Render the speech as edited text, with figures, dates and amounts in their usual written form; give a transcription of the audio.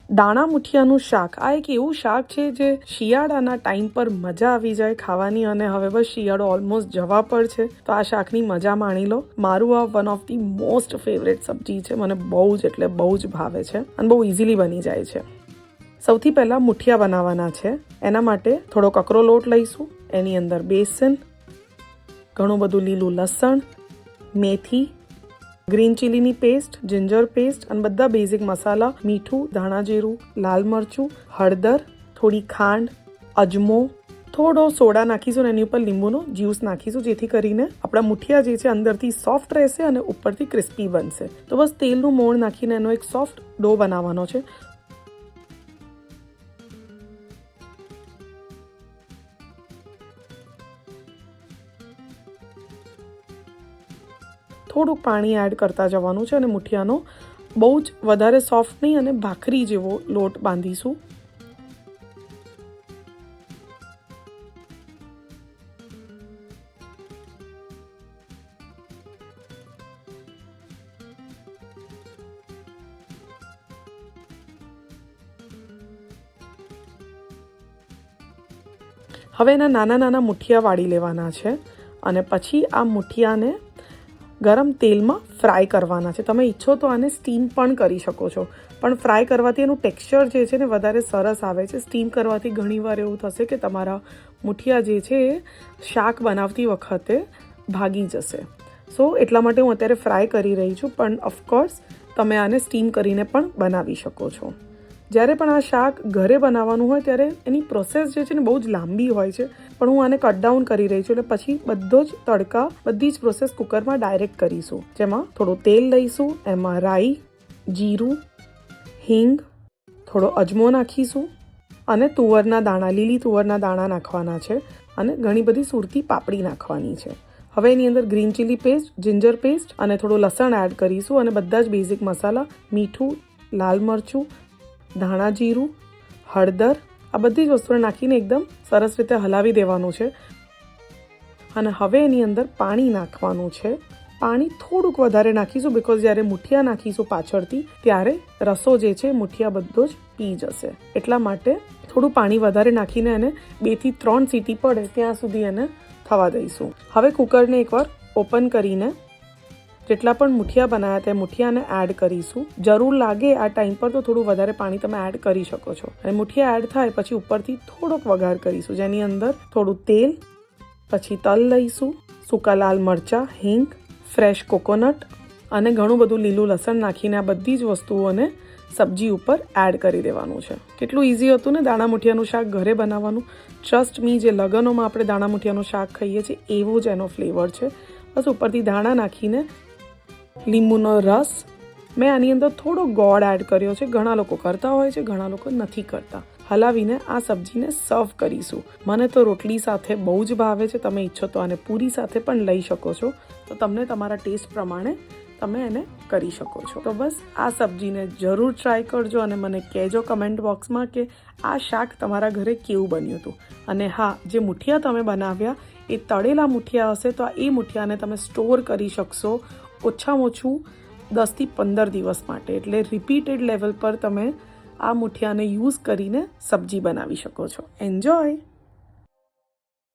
દાણા મુઠિયાનું શાક આ એક એવું શાક છે જે શિયાળાના ટાઈમ પર મજા આવી જાય ખાવાની, અને હવે બસ શિયાળો ઓલમોસ્ટ જવા પર છે તો આ શાકની મજા માણી લો. મારું આ one of the most favourite સબ્જી છે, મને બહુ જ એટલે બહુ જ ભાવે છે અને બહુ ઇઝીલી બની જાય છે. સૌથી પહેલાં મુઠિયા બનાવવાના છે. એના માટે થોડો કકરો લોટ લઈશું, એની અંદર બેસન, ઘણું બધું લીલું લસણ, મેથી, ગ્રીન ચીલીની પેસ્ટ, જિંજર પેસ્ટ અને બધા બેઝિક મસાલા, મીઠું, ધાણા જીરું, લાલ મરચું, હળદર, થોડી ખાંડ, અજમો, થોડો સોડા નાખીશું અને એની ઉપર લીંબુનો જ્યુસ નાખીશું, જેથી કરીને આપણા મુઠિયા જે છે અંદરથી સોફ્ટ રહેશે અને ઉપરથી ક્રિસ્પી બનશે. તો બસ તેલનું મોણ નાખીને એનો એક સોફ્ટ ડો બનાવવાનો છે. થોડુંક પાણી એડ કરતા જવાનું છે અને મુઠિયાનો બહુ જ વધારે સોફ્ટ નહીં અને ભાખરી જેવો લોટ બાંધીશું. હવે એના નાના નાના મુઠિયા વાળી લેવાના છે અને પછી આ મુઠિયાને ગરમ તેલમાં ફ્રાય કરવાના છે. તમે ઈચ્છો તો આને સ્ટીમ પણ કરી શકો છો, પણ ફ્રાય કરવાથી એનું ટેક્સચર જે છે ને વધારે સરસ આવે છે. સ્ટીમ કરવાથી ઘણીવાર એવું થશે કે તમારા મુઠિયા જે છે એ શાક બનાવતી વખતે ભાગી જશે. સો એટલા માટે હું અત્યારે ફ્રાય કરી રહી છું, પણ ઓફકોર્સ તમે આને સ્ટીમ કરીને પણ બનાવી શકો છો. જ્યારે પણ આ શાક ઘરે બનાવવાનું હોય ત્યારે એની પ્રોસેસ જે છે ને બહુ જ લાંબી હોય છે, પણ હું આને કટ ડાઉન કરી રહી છું. એટલે પછી બધો જ તડકા, બધી જ પ્રોસેસ કુકરમાં ડાયરેક્ટ કરીશું. જેમાં થોડું તેલ લઈશું, એમાં રાઈ, જીરું, હિંગ, થોડો અજમો નાખીશું અને તુવરના દાણા, લીલી તુવરના દાણા નાખવાના છે અને ઘણી બધી સુરતી પાપડી નાખવાની છે. હવે એની અંદર green chilli paste, ginger paste અને થોડું લસણ એડ કરીશું અને બધા જ બેઝિક મસાલા, મીઠું, લાલ મરચું, ધાણા જીરું, હળદર, આ બધી જ વસ્તુને નાખીને એકદમ સરસ રીતે હલાવી દેવાનું છે. અને હવે એની અંદર પાણી નાખવાનું છે. પાણી થોડુંક વધારે નાખીશું, બિકોઝ જ્યારે મુઠિયા નાખીશું પાછળથી ત્યારે રસો જે છે મુઠિયા બધો જ પી જશે. એટલા માટે થોડું પાણી વધારે નાખીને એને 2 થી 3 સીટી પડે ત્યાં સુધી એને થવા દઈશું. હવે કુકરને એકવાર ઓપન કરીને જેટલા પણ મુઠિયા બનાવ્યા તે મુઠિયાને એડ કરીશું. જરૂર લાગે આ ટાઈમ પર તો થોડું વધારે પાણી તમે એડ કરી શકો છો. અને મુઠિયા એડ થાય પછી ઉપરથી થોડોક વઘાર કરીશું, જેની અંદર થોડું તેલ, પછી તલ લઈશું, સૂકા લાલ મરચાં, હિંગ, ફ્રેશ કોકોનટ અને ઘણું બધું લીલું લસણ નાખીને આ બધી જ વસ્તુઓને સબ્જી ઉપર એડ કરી દેવાનું છે. કેટલું ઇઝી હતું ને દાણા મુઠિયાનું શાક ઘરે બનાવવાનું. ટ્રસ્ટ મી, જે લગ્નોમાં આપણે દાણા મુઠિયાનું શાક ખાઈએ છીએ એવો જ એનો ફ્લેવર છે. બસ ઉપરથી ધાણા નાખીને લીંબુનો રસ, મેં આની અંદર થોડો ગોળ એડ કર્યો છે. ઘણા લોકો કરતા હોય છે, ઘણા લોકો નથી કરતા. હલાવીને આ સબ્જીને સર્વ કરીશું. મને તો રોટલી સાથે બહુ જ ભાવે છે. તમે ઈચ્છો તો આને પૂરી સાથે પણ લઈ શકો છો. તો તમને તમારા ટેસ્ટ પ્રમાણે તમે એને કરી શકો છો. તો બસ આ સબ્જીને જરૂર ટ્રાય કરજો અને મને કહેજો કમેન્ટ બોક્સમાં કે આ શાક તમારા ઘરે કેવું બન્યું હતું. અને હા, જે મુઠિયા તમે બનાવ્યા એ તળેલા મુઠિયા હશે તો એ મુઠિયાને તમે સ્ટોર કરી શકશો ઓછામાં ઓછું 10 થી 15 દિવસ માટે. એટલે રિપીટેડ લેવલ પર તમે આ મુઠિયાને યુઝ કરીને સબ્જી બનાવી શકો છો. એન્જોય.